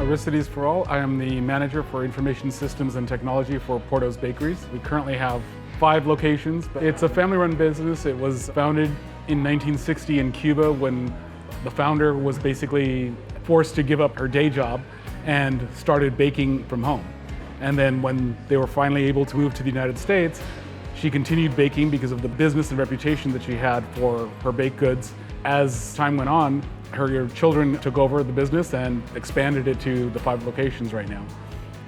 Aristides for all. I am the manager for information systems and technology for Porto's Bakeries. We currently have 5 locations. It's a family-run business. It was founded in 1960 in Cuba when the founder was basically forced to give up her day job and started baking from home. And then when they were finally able to move to the United States, she continued baking because of the business and reputation that she had for her baked goods. As time went on, her children took over the business and expanded it to the 5 locations right now.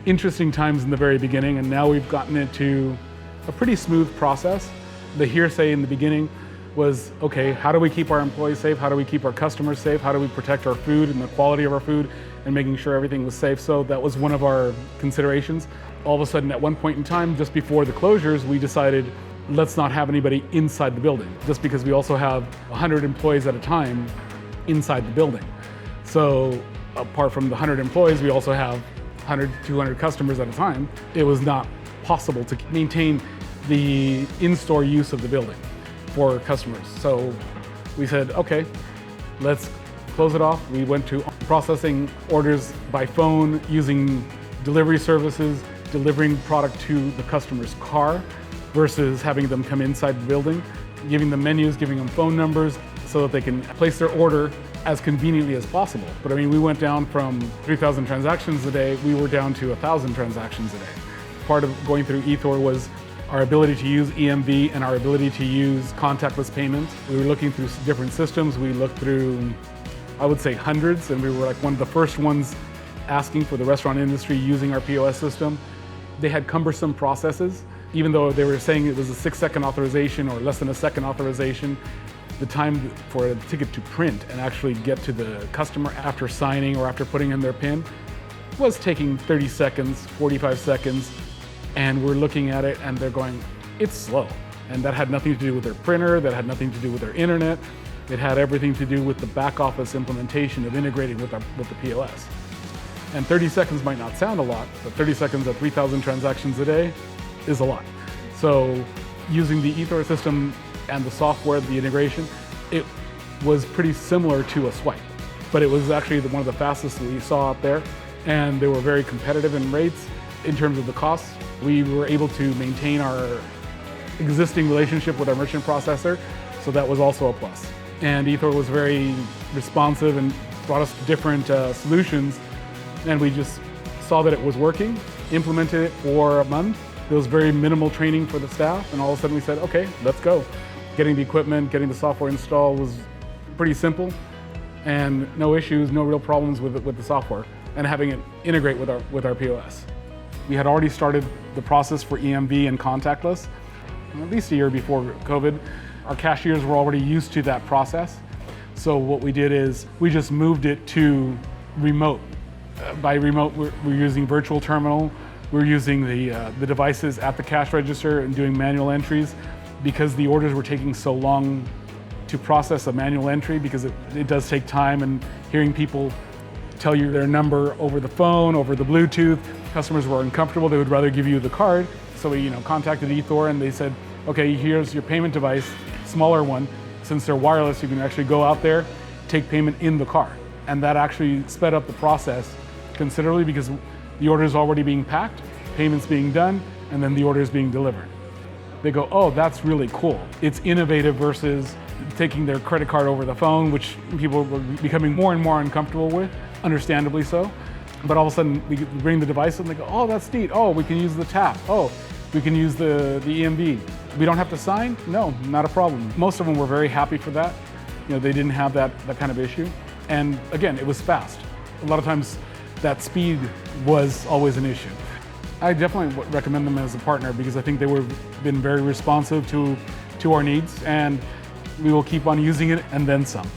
Interesting times in the very beginning, and now we've gotten it to a pretty smooth process. The hearsay in the beginning was, okay, how do we keep our employees safe? How do we keep our customers safe? How do we protect our food and the quality of our food and making sure everything was safe? So that was one of our considerations. All of a sudden, at one point in time, just before the closures, we decided, let's not have anybody inside the building, just because we also have 100 employees at a time inside the building. So apart from the 100 employees, we also have 100, 200 customers at a time. It was not possible to maintain the in-store use of the building for customers. So we said, okay, let's close it off. We went to processing orders by phone, using delivery services, delivering product to the customer's car versus having them come inside the building, giving them menus, giving them phone numbers so that they can place their order as conveniently as possible. But I mean, we went down from 3,000 transactions a day, we were down to 1,000 transactions a day. Part of going through eThor was our ability to use EMV and our ability to use contactless payments. We were looking through different systems. We looked through, I would say, hundreds, and we were like one of the first ones asking for the restaurant industry using our POS system. They had cumbersome processes. Even though they were saying it was a 6-second authorization or less than a second authorization, the time for a ticket to print and actually get to the customer after signing or after putting in their PIN was taking 30 seconds, 45 seconds, and we're looking at it and they're going, it's slow. And that had nothing to do with their printer, that had nothing to do with their internet. It had everything to do with the back office implementation of integrating with the POS. And 30 seconds might not sound a lot, but 30 seconds at 3,000 transactions a day is a lot. So using the eThor system and the software, the integration, it was pretty similar to a swipe, but it was actually one of the fastest we saw out there, and they were very competitive in rates. In terms of the costs, we were able to maintain our existing relationship with our merchant processor, so that was also a plus. And eThor was very responsive and brought us different solutions, and we just saw that it was working, implemented it for a month. There was very minimal training for the staff, and all of a sudden we said, okay, let's go. Getting the equipment, getting the software installed was pretty simple, and no issues, no real problems with the software, and having it integrate with our POS. We had already started the process for EMV and contactless, at least a year before COVID. Our cashiers were already used to that process, so what we did is we just moved it to remote. By remote, we're using virtual terminal. We're using the devices at the cash register and doing manual entries because the orders were taking so long to process a manual entry, because it does take time, and hearing people tell you their number over the phone, over the Bluetooth, customers were uncomfortable. They would rather give you the card. So we contacted eThor and they said, okay, here's your payment device, smaller one. Since they're wireless, you can actually go out there, take payment in the car. And that actually sped up the process considerably because the order is already being packed, payments being done, and then the order is being delivered. They go, oh, that's really cool. It's innovative versus taking their credit card over the phone, which people were becoming more and more uncomfortable with, understandably so. But all of a sudden, we bring the device and they go, oh, that's neat. Oh, we can use the tap. Oh, we can use the EMV. We don't have to sign? No, not a problem. Most of them were very happy for that. They didn't have that kind of issue. And again, it was fast. A lot of times, that speed was always an issue. I definitely recommend them as a partner because I think they were been very responsive to our needs, and we will keep on using it and then some.